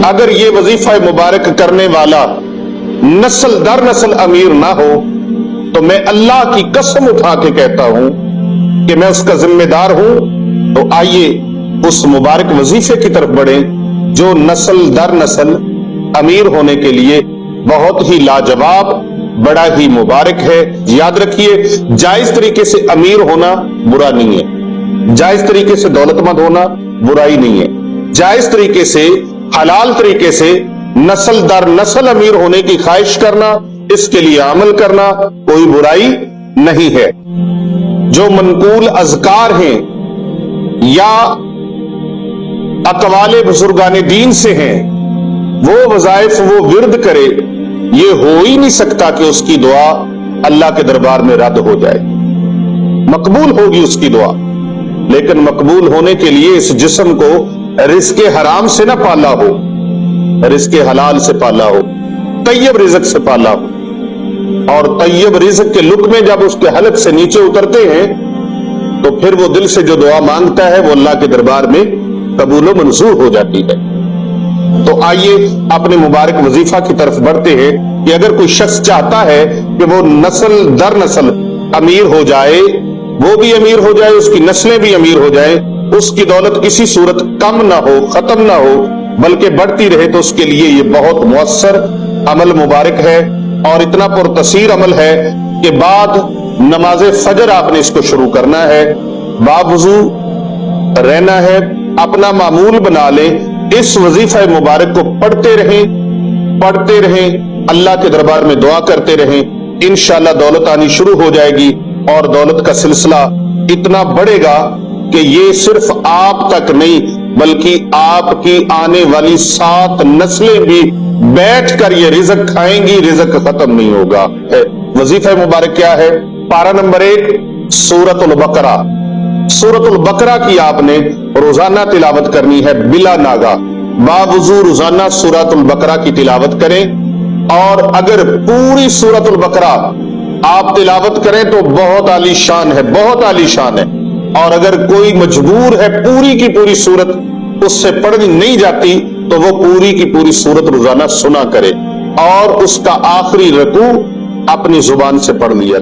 اگر یہ وظیفہ مبارک کرنے والا نسل در نسل امیر نہ ہو تو میں اللہ کی قسم اٹھا کے کہتا ہوں کہ میں اس کا ذمہ دار ہوں۔ تو آئیے اس مبارک وظیفے کی طرف بڑھیں جو نسل در نسل امیر ہونے کے لیے بہت ہی لاجواب، بڑا ہی مبارک ہے۔ یاد رکھیے، جائز طریقے سے امیر ہونا برا نہیں ہے، جائز طریقے سے دولت مند ہونا برائی نہیں ہے، جائز طریقے سے حلال طریقے سے نسل در نسل امیر ہونے کی خواہش کرنا، اس کے لیے عمل کرنا کوئی برائی نہیں ہے۔ جو منقول اذکار ہیں یا اقوال بزرگان دین سے ہیں، وہ وظائف وہ ورد کرے، یہ ہو ہی نہیں سکتا کہ اس کی دعا اللہ کے دربار میں رد ہو جائے۔ مقبول ہوگی اس کی دعا، لیکن مقبول ہونے کے لیے اس جسم کو رزق حرام سے نہ پالا ہو، رزق حلال سے پالا ہو، طیب رزق سے پالا ہو۔ اور طیب رزق کے لقمے جب اس کے حلق سے نیچے اترتے ہیں تو پھر وہ دل سے جو دعا مانگتا ہے وہ اللہ کے دربار میں قبول و منظور ہو جاتی ہے۔ تو آئیے اپنے مبارک وظیفہ کی طرف بڑھتے ہیں کہ اگر کوئی شخص چاہتا ہے کہ وہ نسل در نسل امیر ہو جائے، وہ بھی امیر ہو جائے، اس کی نسلیں بھی امیر ہو جائیں، اس کی دولت کسی صورت کم نہ ہو، ختم نہ ہو، بلکہ بڑھتی رہے، تو اس کے لیے یہ بہت مؤثر عمل مبارک ہے اور اتنا پرتاثیر عمل ہے کہ بعد نماز فجر آپ نے اس کو شروع کرنا ہے، باوضو رہنا ہے، اپنا معمول بنا لیں، اس وظیفہ مبارک کو پڑھتے رہیں، اللہ کے دربار میں دعا کرتے رہیں، انشاءاللہ دولت آنی شروع ہو جائے گی اور دولت کا سلسلہ اتنا بڑھے گا کہ یہ صرف آپ تک نہیں بلکہ آپ کی آنے والی 7 نسلیں بھی بیٹھ کر یہ رزق کھائیں گی، رزق ختم نہیں ہوگا۔ وظیفہ مبارک کیا ہے؟ پارہ نمبر 1 سورۃ البقرہ۔ سورۃ البقرہ کی آپ نے روزانہ تلاوت کرنی ہے بلا ناغہ، باوضو روزانہ سورۃ البقرہ کی تلاوت کریں، اور اگر پوری سورۃ البقرہ آپ تلاوت کریں تو بہت عالی شان ہے، بہت عالی شان ہے۔ اور اگر کوئی مجبور ہے پوری کی پوری سورت اس سے پڑھنی نہیں جاتی تو وہ پوری کی پوری سورت روزانہ سنا کرے اور اس کا آخری رکوع اپنی زبان سے پڑھ لیا۔